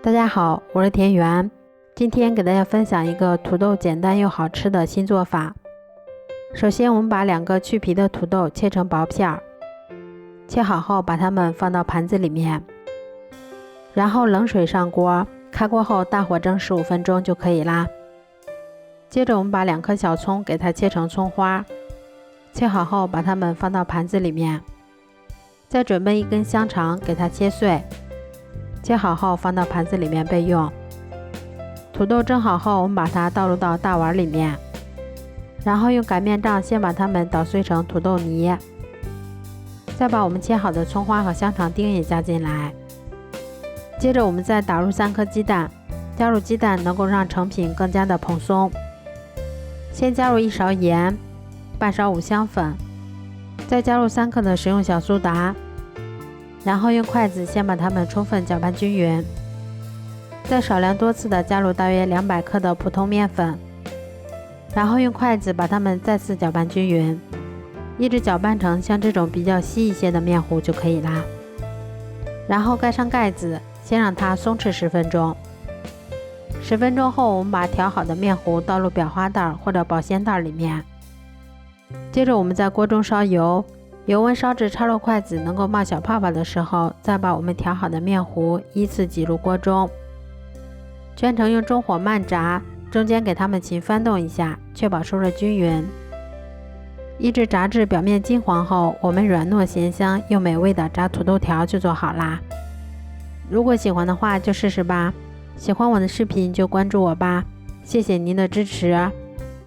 大家好，我是田园。今天给大家分享一个土豆简单又好吃的新做法。首先，我们把2个去皮的土豆切成薄片儿，切好后把它们放到盘子里面，然后冷水上锅，开锅后大火蒸15分钟就可以啦。接着我们把2颗小葱给它切成葱花，切好后把它们放到盘子里面，再准备1根香肠给它切碎，切好后放到盘子里面备用。土豆蒸好后，我们把它倒入到大碗里面，然后用擀面杖先把它们捣碎成土豆泥，再把我们切好的葱花和香肠丁也加进来。接着我们再打入3颗鸡蛋，加入鸡蛋能够让成品更加的蓬松。先加入1勺盐，半勺五香粉，再加入3克的食用小苏打，然后用筷子先把它们充分搅拌均匀，再少量多次的加入大约200克的普通面粉，然后用筷子把它们再次搅拌均匀，一直搅拌成像这种比较稀一些的面糊就可以啦。然后盖上盖子，先让它松弛10分钟。10分钟后，我们把调好的面糊倒入裱花袋或者保鲜袋里面。接着我们在锅中烧油，油温烧至插入筷子能够冒小泡泡的时候，再把我们调好的面糊依次挤入锅中，全程用中火慢炸，中间给它们勤翻动一下，确保受热均匀。一直炸至表面金黄后，我们软糯咸香又美味的炸土豆条就做好啦。如果喜欢的话就试试吧，喜欢我的视频就关注我吧，谢谢您的支持。